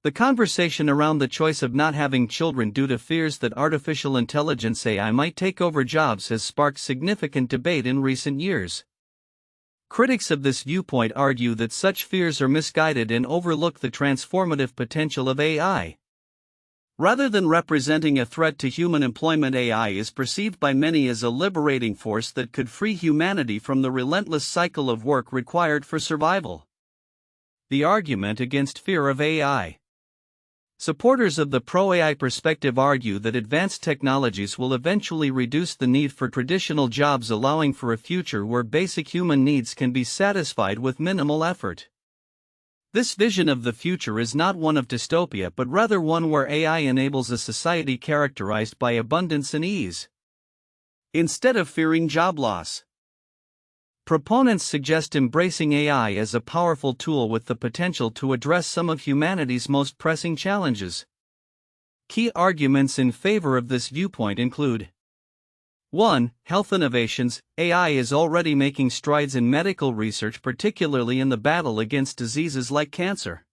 The conversation around the choice of not having children due to fears that artificial intelligence AI might take over jobs has sparked significant debate in recent years. Critics of this viewpoint argue that such fears are misguided and overlook the transformative potential of AI. Rather than representing a threat to human employment, AI is perceived by many as a liberating force that could free humanity from the relentless cycle of work required for survival. The argument against fear of AI. Supporters of the pro-AI perspective argue that advanced technologies will eventually reduce the need for traditional jobs, allowing for a future where basic human needs can be satisfied with minimal effort. This vision of the future is not one of dystopia but rather one where AI enables a society characterized by abundance and ease, instead of fearing job loss. Proponents suggest embracing AI as a powerful tool with the potential to address some of humanity's most pressing challenges. Key arguments in favor of this viewpoint include: 1. Health innovations. AI is already making strides in medical research, particularly in the battle against diseases like cancer.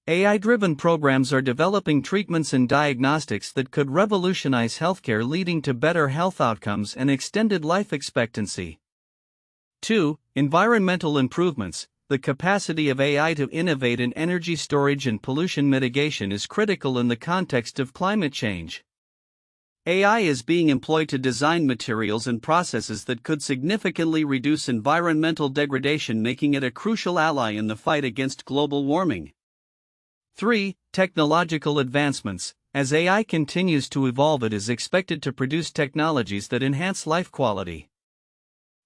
AI-driven programs are developing treatments and diagnostics that could revolutionize healthcare, leading to better health outcomes and extended life expectancy. 2. Environmental improvements. The capacity of AI to innovate in energy storage and pollution mitigation is critical in the context of climate change. AI is being employed to design materials and processes that could significantly reduce environmental degradation, making it a crucial ally in the fight against global warming. 3. Technological advancements. As AI continues to evolve, it is expected to produce technologies that enhance life quality.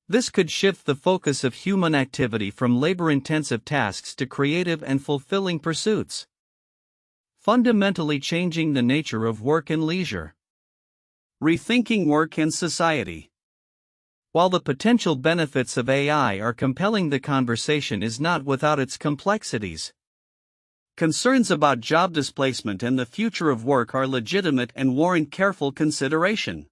This could shift the focus of human activity from labor-intensive tasks to creative and fulfilling pursuits, fundamentally changing the nature of work and leisure. Rethinking work and society. While the potential benefits of AI are compelling, the conversation is not without its complexities. Concerns about job displacement and the future of work are legitimate and warrant careful consideration.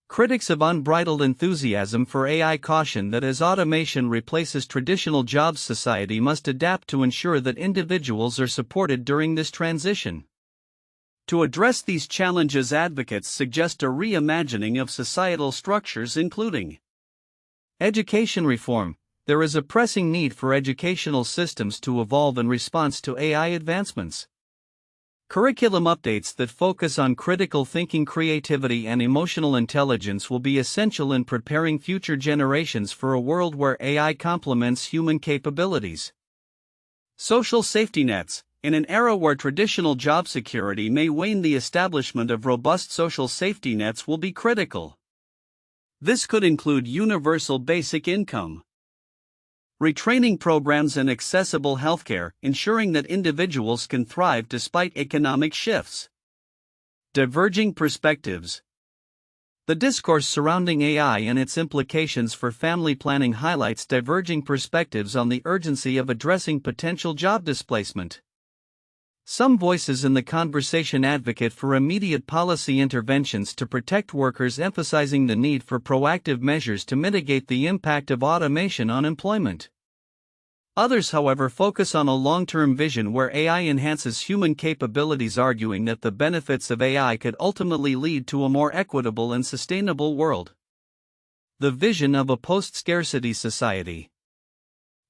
Critics of unbridled enthusiasm for AI caution that as automation replaces traditional jobs, society must adapt to ensure that individuals are supported during this transition. To address these challenges, advocates suggest a reimagining of societal structures, including education reform. There is a pressing need for educational systems to evolve in response to AI advancements. Curriculum updates that focus on critical thinking, creativity, and emotional intelligence will be essential in preparing future generations for a world where AI complements human capabilities. Social safety nets. In an era where traditional job security may wane, the establishment of robust social safety nets will be critical. This could include universal basic income, retraining programs, and accessible healthcare, ensuring that individuals can thrive despite economic shifts. Diverging perspectives. The discourse surrounding AI and its implications for family planning highlights diverging perspectives on the urgency of addressing potential job displacement. Some voices in the conversation advocate for immediate policy interventions to protect workers, emphasizing the need for proactive measures to mitigate the impact of automation on employment. Others, however, focus on a long-term vision where AI enhances human capabilities, arguing that the benefits of AI could ultimately lead to a more equitable and sustainable world. The vision of a post-scarcity society.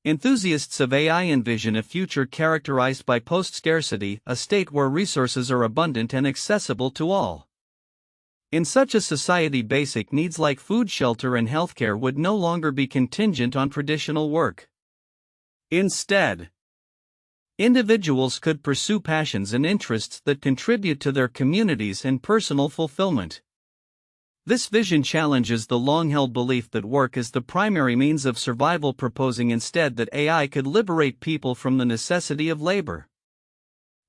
Enthusiasts of AI envision a future characterized by post-scarcity, a state where resources are abundant and accessible to all. In such a society, basic needs like food, shelter, and healthcare would no longer be contingent on traditional work. Instead, individuals could pursue passions and interests that contribute to their communities and personal fulfillment. This vision challenges the long-held belief that work is the primary means of survival, proposing instead that AI could liberate people from the necessity of labor.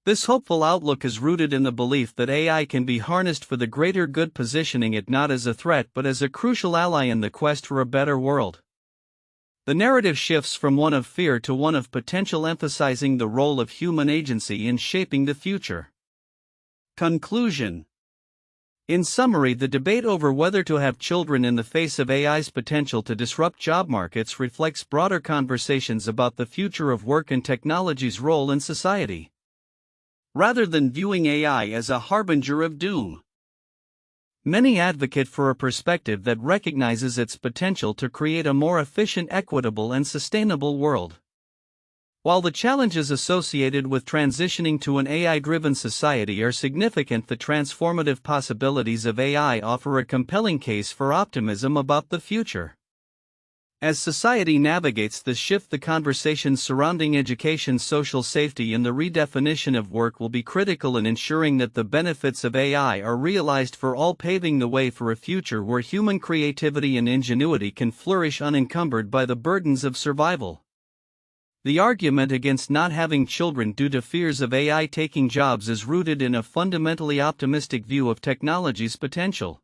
This hopeful outlook is rooted in the belief that AI can be harnessed for the greater good, positioning it not as a threat but as a crucial ally in the quest for a better world. The narrative shifts from one of fear to one of potential, emphasizing the role of human agency in shaping the future. Conclusion. In summary, the debate over whether to have children in the face of AI's potential to disrupt job markets reflects broader conversations about the future of work and technology's role in society. rather than viewing AI as a harbinger of doom. Many advocate for a perspective that recognizes its potential to create a more efficient, equitable, and sustainable world. While the challenges associated with transitioning to an AI-driven society are significant, the transformative possibilities of AI offer a compelling case for optimism about the future. As society navigates this shift, the conversations surrounding education, social safety, and the redefinition of work will be critical in ensuring that the benefits of AI are realized for all, paving the way for a future where human creativity and ingenuity can flourish unencumbered by the burdens of survival. The argument against not having children due to fears of AI taking jobs is rooted in a fundamentally optimistic view of technology's potential.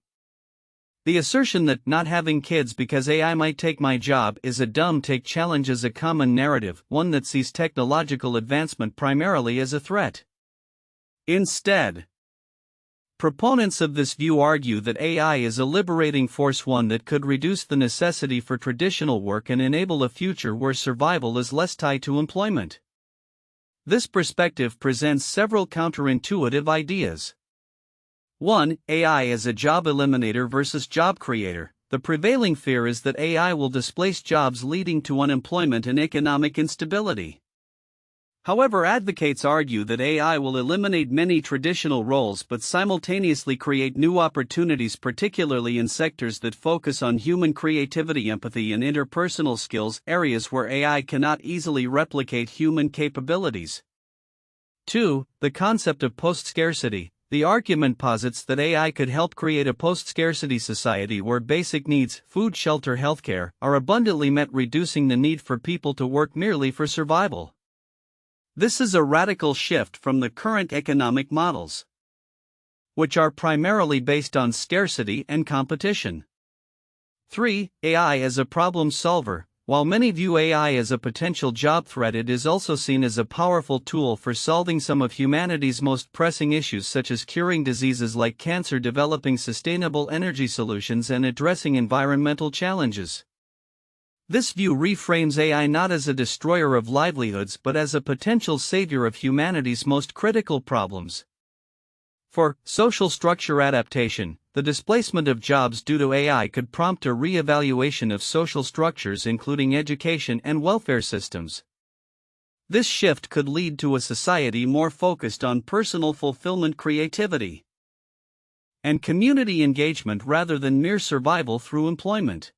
The assertion that not having kids because AI might take my job is a dumb take challenges a common narrative, one that sees technological advancement primarily as a threat. Instead, proponents of this view argue that AI is a liberating force, one that could reduce the necessity for traditional work and enable a future where survival is less tied to employment. This perspective presents several counterintuitive ideas. 1. AI as a job eliminator versus job creator. The prevailing fear is that AI will displace jobs, leading to unemployment and economic instability. However, advocates argue that AI will eliminate many traditional roles but simultaneously create new opportunities, particularly in sectors that focus on human creativity, empathy, and interpersonal skills, areas where AI cannot easily replicate human capabilities. 2. The concept of post-scarcity. The argument posits that AI could help create a post-scarcity society where basic needs, food, shelter, healthcare, are abundantly met, reducing the need for people to work merely for survival. This is a radical shift from the current economic models, which are primarily based on scarcity and competition. 3. AI as a problem solver. While many view AI as a potential job threat, it is also seen as a powerful tool for solving some of humanity's most pressing issues, such as curing diseases like cancer, developing sustainable energy solutions, and addressing environmental challenges. This view reframes AI not as a destroyer of livelihoods but as a potential savior of humanity's most critical problems. For social structure adaptation, the displacement of jobs due to AI could prompt a reevaluation of social structures, including education and welfare systems. This shift could lead to a society more focused on personal fulfillment, creativity, and community engagement rather than mere survival through employment.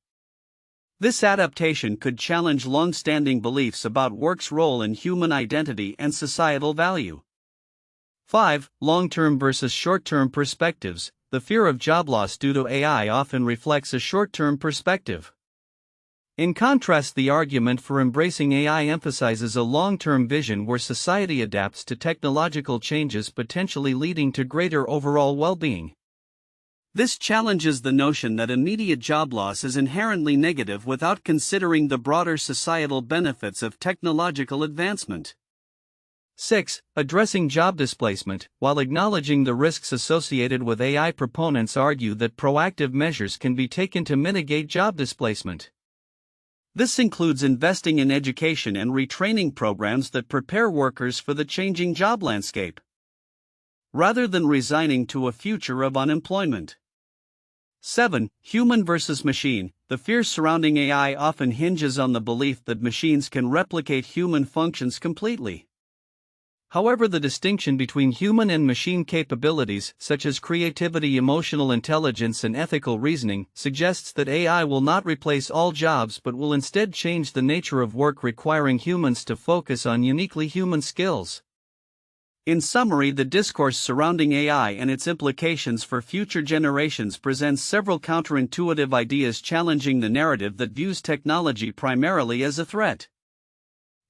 This adaptation could challenge long-standing beliefs about work's role in human identity and societal value. 5. Long-term versus short-term perspectives. The fear of job loss due to AI often reflects a short-term perspective. In contrast, the argument for embracing AI emphasizes a long-term vision where society adapts to technological changes, potentially leading to greater overall well-being. This challenges the notion that immediate job loss is inherently negative without considering the broader societal benefits of technological advancement. 6. Addressing job displacement. While acknowledging the risks associated with AI, proponents argue that proactive measures can be taken to mitigate job displacement. This includes investing in education and retraining programs that prepare workers for the changing job landscape, rather than resigning to a future of unemployment. 7. Human versus machine. The fear surrounding AI often hinges on the belief that machines can replicate human functions completely. However, the distinction between human and machine capabilities, such as creativity, emotional intelligence, and ethical reasoning, suggests that AI will not replace all jobs but will instead change the nature of work, requiring humans to focus on uniquely human skills. In summary, the discourse surrounding AI and its implications for future generations presents several counterintuitive ideas, challenging the narrative that views technology primarily as a threat.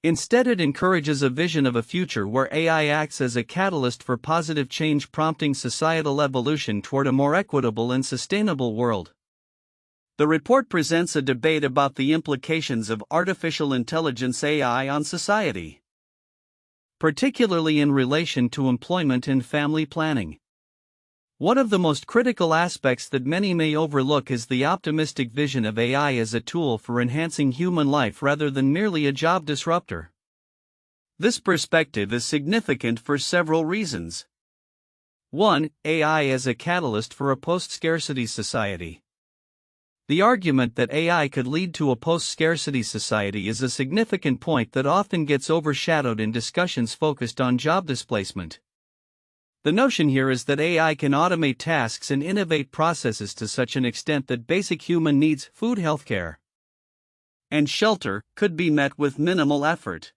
Instead, it encourages a vision of a future where AI acts as a catalyst for positive change, prompting societal evolution toward a more equitable and sustainable world. The report presents a debate about the implications of artificial intelligence (AI) on society, particularly in relation to employment and family planning. One of the most critical aspects that many may overlook is the optimistic vision of AI as a tool for enhancing human life rather than merely a job disruptor. This perspective is significant for several reasons. 1. AI as a catalyst for a post-scarcity society. The argument that AI could lead to a post-scarcity society is a significant point that often gets overshadowed in discussions focused on job displacement. The notion here is that AI can automate tasks and innovate processes to such an extent that basic human needs, food, healthcare, and shelter, could be met with minimal effort.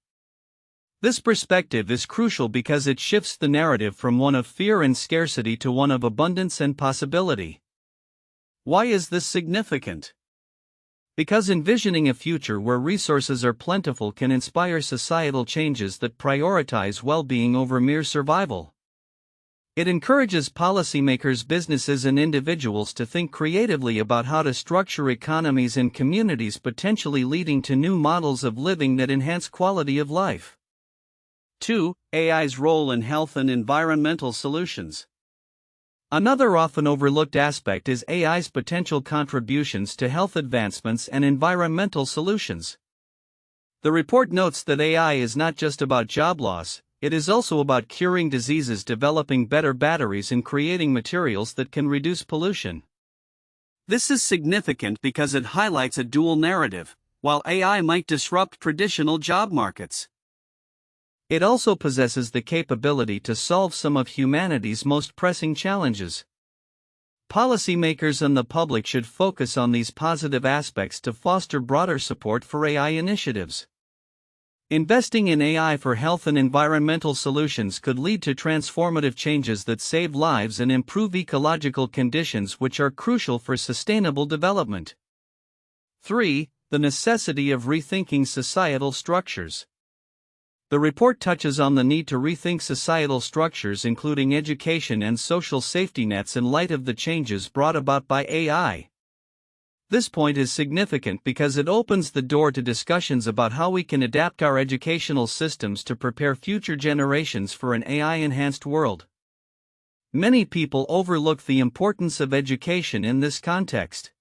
This perspective is crucial because it shifts the narrative from one of fear and scarcity to one of abundance and possibility. Why is this significant? Because envisioning a future where resources are plentiful can inspire societal changes that prioritize well-being over mere survival. It encourages policymakers, businesses, and individuals to think creatively about how to structure economies and communities, potentially leading to new models of living that enhance quality of life. 2. AI's role in health and environmental solutions. Another often overlooked aspect is AI's potential contributions to health advancements and environmental solutions. The report notes that AI is not just about job loss, it is also about curing diseases, developing better batteries, and creating materials that can reduce pollution. This is significant because it highlights a dual narrative. While AI might disrupt traditional job markets, it also possesses the capability to solve some of humanity's most pressing challenges. Policymakers and the public should focus on these positive aspects to foster broader support for AI initiatives. Investing in AI for health and environmental solutions could lead to transformative changes that save lives and improve ecological conditions, which are crucial for sustainable development. 3. The necessity of rethinking societal structures. The report touches on the need to rethink societal structures, including education and social safety nets, in light of the changes brought about by AI. This point is significant because it opens the door to discussions about how we can adapt our educational systems to prepare future generations for an AI-enhanced world. Many people overlook the importance of education in this context.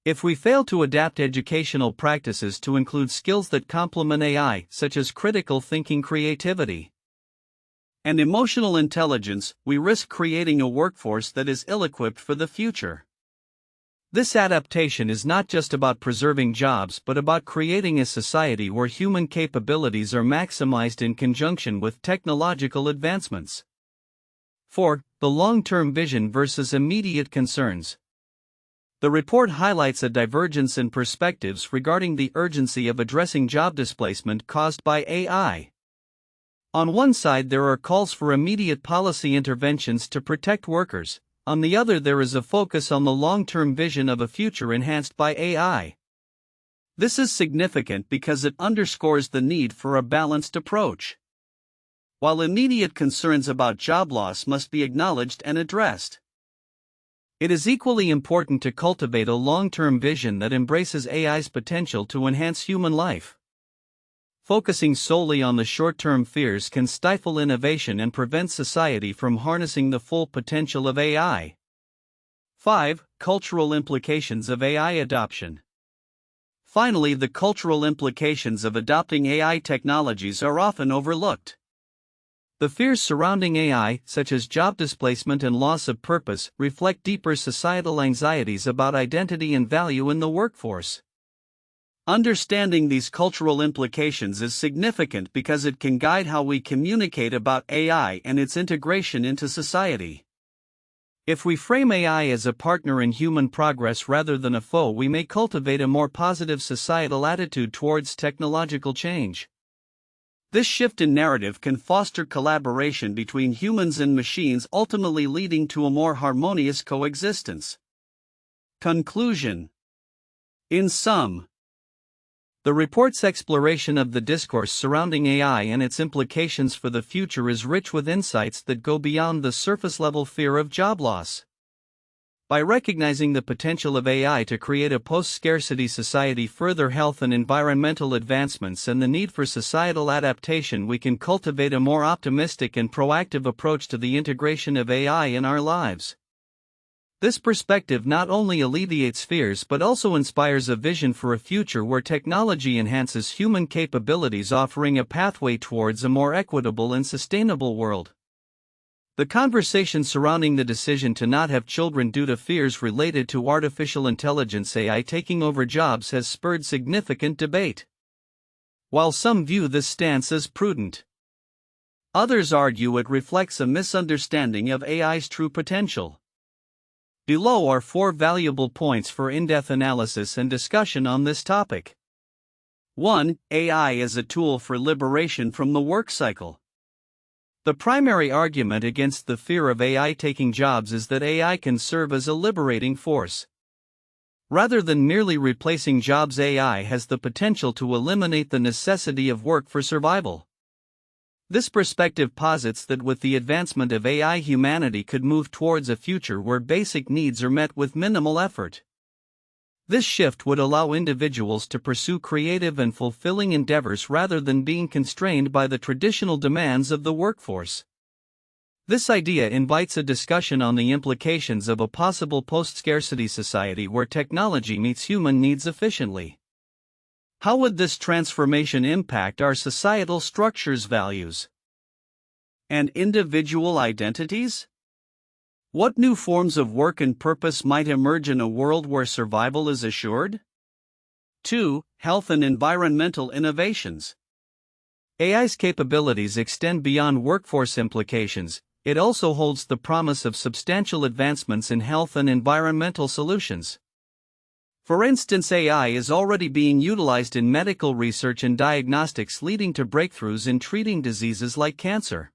If we fail to adapt educational practices to include skills that complement AI, such as critical thinking, creativity, and emotional intelligence, we risk creating a workforce that is ill-equipped for the future. This adaptation is not just about preserving jobs but about creating a society where human capabilities are maximized in conjunction with technological advancements. 4. The long-term vision versus immediate concerns. The report highlights a divergence in perspectives regarding the urgency of addressing job displacement caused by AI. On one side, there are calls for immediate policy interventions to protect workers. On the other, there is a focus on the long-term vision of a future enhanced by AI. This is significant because it underscores the need for a balanced approach. While immediate concerns about job loss must be acknowledged and addressed, it is equally important to cultivate a long-term vision that embraces AI's potential to enhance human life. Focusing solely on the short-term fears can stifle innovation and prevent society from harnessing the full potential of AI. 5. Cultural implications of AI adoption. Finally, the cultural implications of adopting AI technologies are often overlooked. The fears surrounding AI, such as job displacement and loss of purpose, reflect deeper societal anxieties about identity and value in the workforce. Understanding these cultural implications is significant because it can guide how we communicate about AI and its integration into society. If we frame AI as a partner in human progress rather than a foe, we may cultivate a more positive societal attitude towards technological change. This shift in narrative can foster collaboration between humans and machines, ultimately leading to a more harmonious coexistence. Conclusion. In sum, the report's exploration of the discourse surrounding AI and its implications for the future is rich with insights that go beyond the surface-level fear of job loss. By recognizing the potential of AI to create a post-scarcity society, further health and environmental advancements, and the need for societal adaptation, we can cultivate a more optimistic and proactive approach to the integration of AI in our lives. This perspective not only alleviates fears but also inspires a vision for a future where technology enhances human capabilities, offering a pathway towards a more equitable and sustainable world. The conversation surrounding the decision to not have children due to fears related to artificial intelligence (AI) taking over jobs has spurred significant debate. While some view this stance as prudent, others argue it reflects a misunderstanding of AI's true potential. Below are 4 valuable points for in-depth analysis and discussion on this topic. 1. AI as a tool for liberation from the work cycle. The primary argument against the fear of AI taking jobs is that AI can serve as a liberating force. Rather than merely replacing jobs, AI has the potential to eliminate the necessity of work for survival. This perspective posits that with the advancement of AI, humanity could move towards a future where basic needs are met with minimal effort. This shift would allow individuals to pursue creative and fulfilling endeavors rather than being constrained by the traditional demands of the workforce. This idea invites a discussion on the implications of a possible post-scarcity society where technology meets human needs efficiently. How would this transformation impact our societal structures, values, and individual identities? What new forms of work and purpose might emerge in a world where survival is assured? 2. Health and environmental innovations. AI's capabilities extend beyond workforce implications. It also holds the promise of substantial advancements in health and environmental solutions. For instance, AI is already being utilized in medical research and diagnostics, leading to breakthroughs in treating diseases like cancer.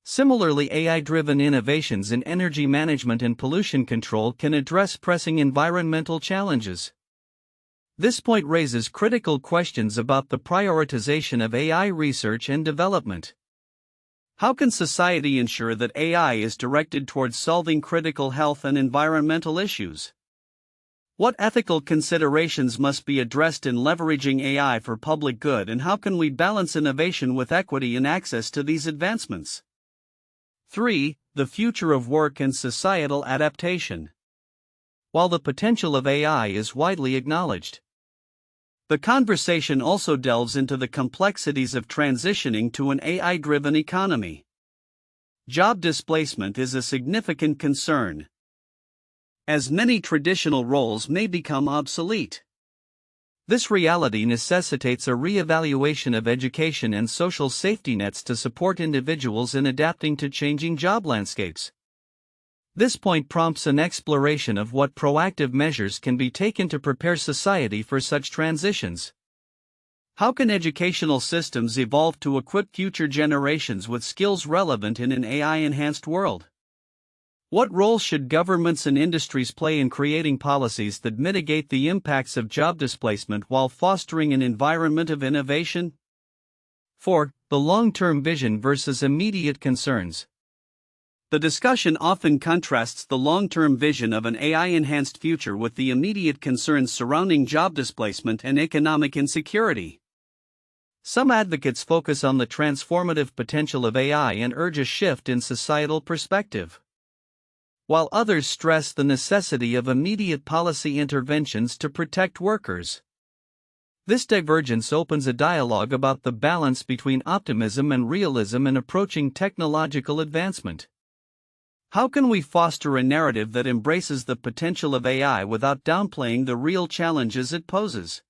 Similarly, AI-driven innovations in energy management and pollution control can address pressing environmental challenges. This point raises critical questions about the prioritization of AI research and development. How can society ensure that AI is directed towards solving critical health and environmental issues? What ethical considerations must be addressed in leveraging AI for public good, and how can we balance innovation with equity and access to these advancements? 3. The future of work and societal adaptation. While the potential of AI is widely acknowledged, the conversation also delves into the complexities of transitioning to an AI-driven economy. Job displacement is a significant concern, as many traditional roles may become obsolete. This reality necessitates a reevaluation of education and social safety nets to support individuals in adapting to changing job landscapes. This point prompts an exploration of what proactive measures can be taken to prepare society for such transitions. How can educational systems evolve to equip future generations with skills relevant in an AI-enhanced world? What role should governments and industries play in creating policies that mitigate the impacts of job displacement while fostering an environment of innovation? 4. The long-term vision versus immediate concerns. The discussion often contrasts the long-term vision of an AI-enhanced future with the immediate concerns surrounding job displacement and economic insecurity. Some advocates focus on the transformative potential of AI and urge a shift in societal perspective, while others stress the necessity of immediate policy interventions to protect workers. This divergence opens a dialogue about the balance between optimism and realism in approaching technological advancement. How can we foster a narrative that embraces the potential of AI without downplaying the real challenges it poses?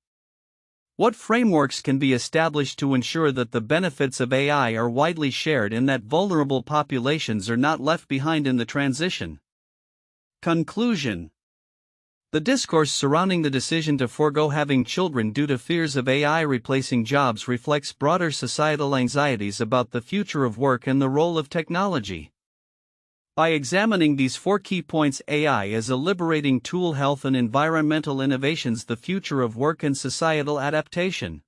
What frameworks can be established to ensure that the benefits of AI are widely shared and that vulnerable populations are not left behind in the transition? Conclusion. The discourse surrounding the decision to forgo having children due to fears of AI replacing jobs reflects broader societal anxieties about the future of work and the role of technology. By examining these 4 key points: AI as a liberating tool, health and environmental innovations, the future of work and societal adaptation,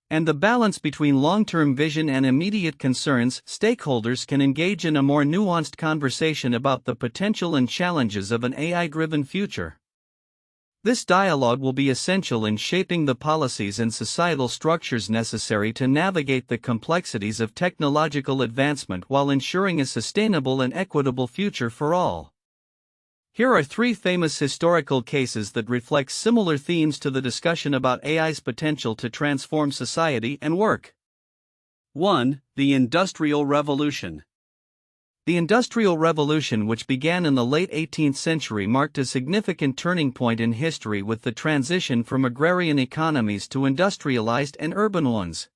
and the balance between long-term vision and immediate concerns, stakeholders can engage in a more nuanced conversation about the potential and challenges of an AI-driven future. This dialogue will be essential in shaping the policies and societal structures necessary to navigate the complexities of technological advancement while ensuring a sustainable and equitable future for all. Here are three famous historical cases that reflect similar themes to the discussion about AI's potential to transform society and work. 1. The Industrial Revolution. The Industrial Revolution, which began in the late 18th century, marked a significant turning point in history with the transition from agrarian economies to industrialized and urban ones.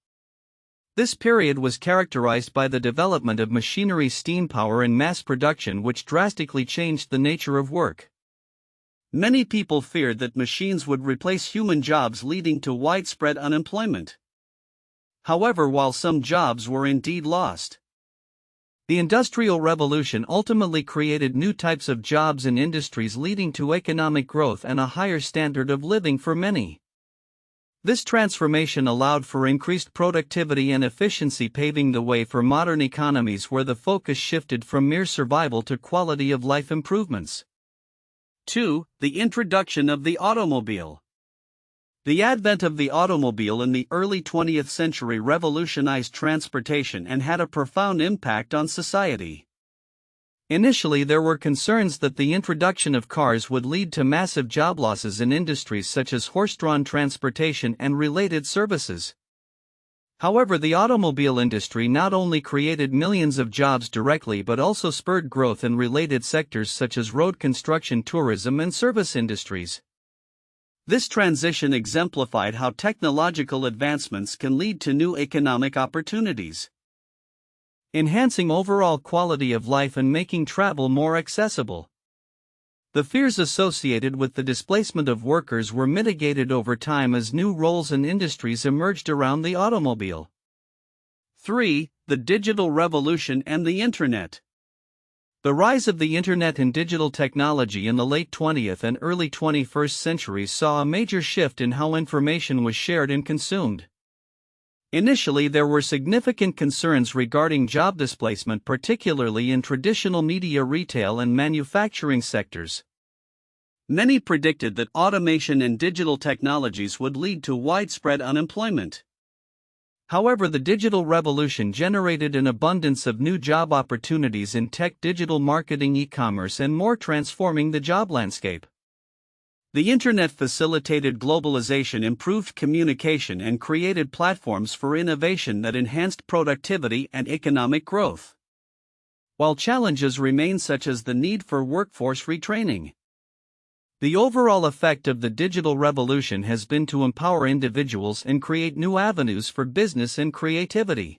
This period was characterized by the development of machinery, steam power, and mass production, which drastically changed the nature of work. Many people feared that machines would replace human jobs, leading to widespread unemployment. However, while some jobs were indeed lost, the Industrial Revolution ultimately created new types of jobs and industries, leading to economic growth and a higher standard of living for many. This transformation allowed for increased productivity and efficiency, paving the way for modern economies where the focus shifted from mere survival to quality of life improvements. 2. The introduction of the automobile. The advent of the automobile in the early 20th century revolutionized transportation and had a profound impact on society. Initially, there were concerns that the introduction of cars would lead to massive job losses in industries such as horse-drawn transportation and related services. However, the automobile industry not only created millions of jobs directly but also spurred growth in related sectors such as road construction, tourism, and service industries. This transition exemplified how technological advancements can lead to new economic opportunities, enhancing overall quality of life and making travel more accessible. The fears associated with the displacement of workers were mitigated over time as new roles and industries emerged around the automobile. 3. The Digital Revolution and the Internet. The rise of the Internet and digital technology in the late 20th and early 21st centuries saw a major shift in how information was shared and consumed. Initially, there were significant concerns regarding job displacement, particularly in traditional media, retail, and manufacturing sectors. Many predicted that automation and digital technologies would lead to widespread unemployment. However, the digital revolution generated an abundance of new job opportunities in tech, digital marketing, e-commerce, and more, transforming the job landscape. The Internet facilitated globalization, improved communication, and created platforms for innovation that enhanced productivity and economic growth. While challenges remain, such as the need for workforce retraining, the overall effect of the digital revolution has been to empower individuals and create new avenues for business and creativity.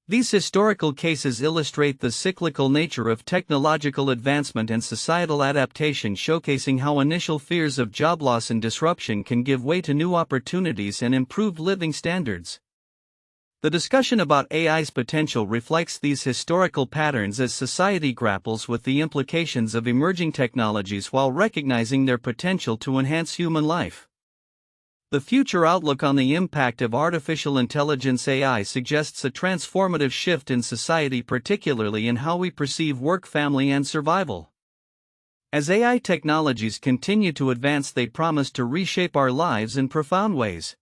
These historical cases illustrate the cyclical nature of technological advancement and societal adaptation, showcasing how initial fears of job loss and disruption can give way to new opportunities and improved living standards. The discussion about AI's potential reflects these historical patterns as society grapples with the implications of emerging technologies while recognizing their potential to enhance human life. The future outlook on the impact of artificial intelligence (AI) suggests a transformative shift in society, particularly in how we perceive work, family, and survival. As AI technologies continue to advance, they promise to reshape our lives in profound ways,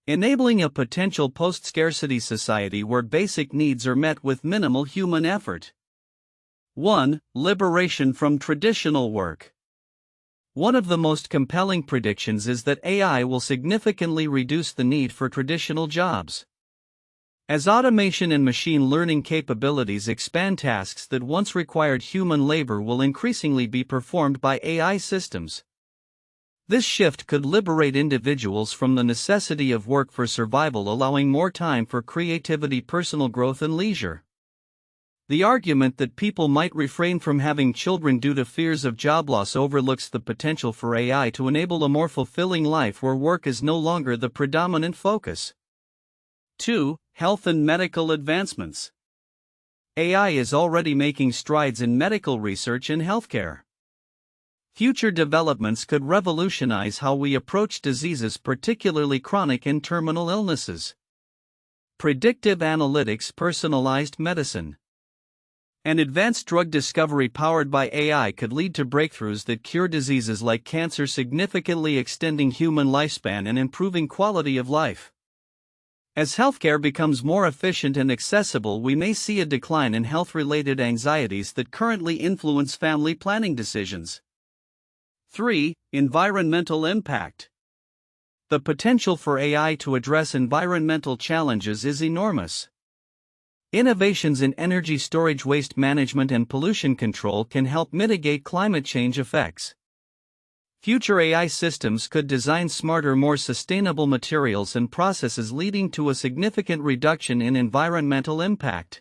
enabling a potential post-scarcity society where basic needs are met with minimal human effort. 1. Liberation from traditional work. One of the most compelling predictions is that AI will significantly reduce the need for traditional jobs. As automation and machine learning capabilities expand, tasks that once required human labor will increasingly be performed by AI systems. This shift could liberate individuals from the necessity of work for survival, allowing more time for creativity, personal growth, and leisure. The argument that people might refrain from having children due to fears of job loss overlooks the potential for AI to enable a more fulfilling life where work is no longer the predominant focus. 2. Health and medical advancements. AI is already making strides in medical research and healthcare. Future developments could revolutionize how we approach diseases, particularly chronic and terminal illnesses. Predictive analytics, personalized medicine, and advanced drug discovery powered by AI could lead to breakthroughs that cure diseases like cancer, significantly extending human lifespan and improving quality of life. As healthcare becomes more efficient and accessible, we may see a decline in health-related anxieties that currently influence family planning decisions. 3. Environmental impact. The potential for AI to address environmental challenges is enormous. Innovations in energy storage, waste management, and pollution control can help mitigate climate change effects. Future AI systems could design smarter, more sustainable materials and processes, leading to a significant reduction in environmental impact.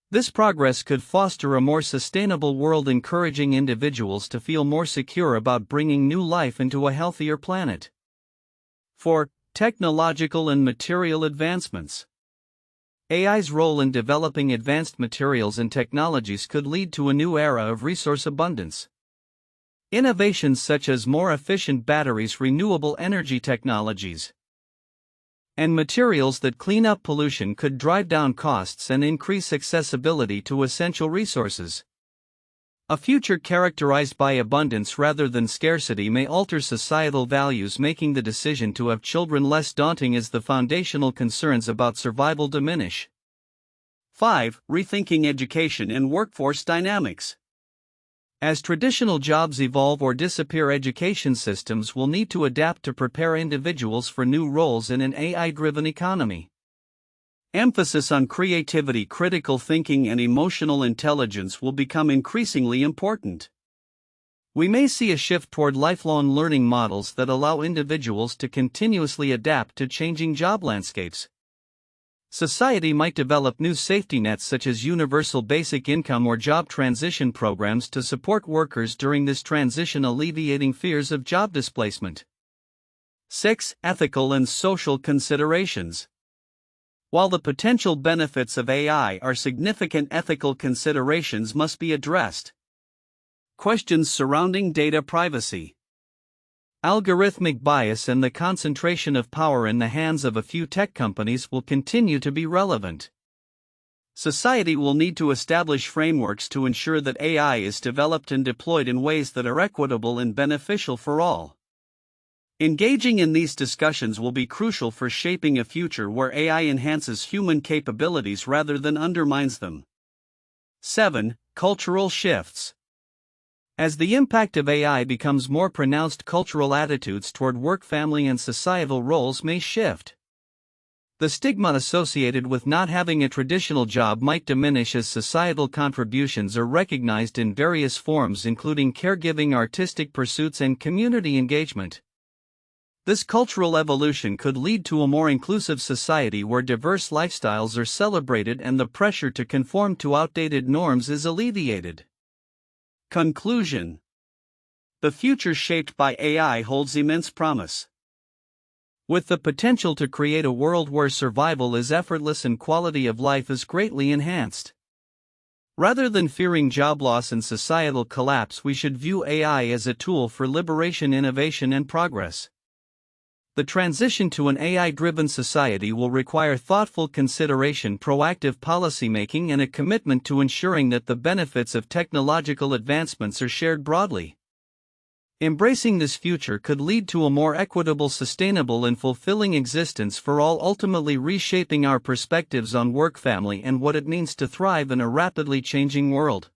This progress could foster a more sustainable world, encouraging individuals to feel more secure about bringing new life into a healthier planet. 4. Technological and material advancements. AI's role in developing advanced materials and technologies could lead to a new era of resource abundance. Innovations such as more efficient batteries, renewable energy technologies, and materials that clean up pollution could drive down costs and increase accessibility to essential resources. A future characterized by abundance rather than scarcity may alter societal values, making the decision to have children less daunting as the foundational concerns about survival diminish. 5. Rethinking education and workforce dynamics. As traditional jobs evolve or disappear, education systems will need to adapt to prepare individuals for new roles in an AI-driven economy. Emphasis on creativity, critical thinking, and emotional intelligence will become increasingly important. We may see a shift toward lifelong learning models that allow individuals to continuously adapt to changing job landscapes. Society might develop new safety nets such as universal basic income or job transition programs to support workers during this transition, alleviating fears of job displacement. 6. Ethical and social considerations. While the potential benefits of AI are significant, ethical considerations must be addressed. Questions surrounding data privacy, algorithmic bias, and the concentration of power in the hands of a few tech companies will continue to be relevant. Society will need to establish frameworks to ensure that AI is developed and deployed in ways that are equitable and beneficial for all. Engaging in these discussions will be crucial for shaping a future where AI enhances human capabilities rather than undermines them. 7. Cultural shifts. As the impact of AI becomes more pronounced, cultural attitudes toward work, family, and societal roles may shift. The stigma associated with not having a traditional job might diminish as societal contributions are recognized in various forms, including caregiving, artistic pursuits, and community engagement. This cultural evolution could lead to a more inclusive society where diverse lifestyles are celebrated and the pressure to conform to outdated norms is alleviated. Conclusion. The future shaped by AI holds immense promise. With the potential to create a world where survival is effortless and quality of life is greatly enhanced. Rather than fearing job loss and societal collapse, we should view AI as a tool for liberation, innovation, and progress. The transition to an AI-driven society will require thoughtful consideration, proactive policymaking, and a commitment to ensuring that the benefits of technological advancements are shared broadly. Embracing this future could lead to a more equitable, sustainable, and fulfilling existence for all, ultimately reshaping our perspectives on work, family, and what it means to thrive in a rapidly changing world.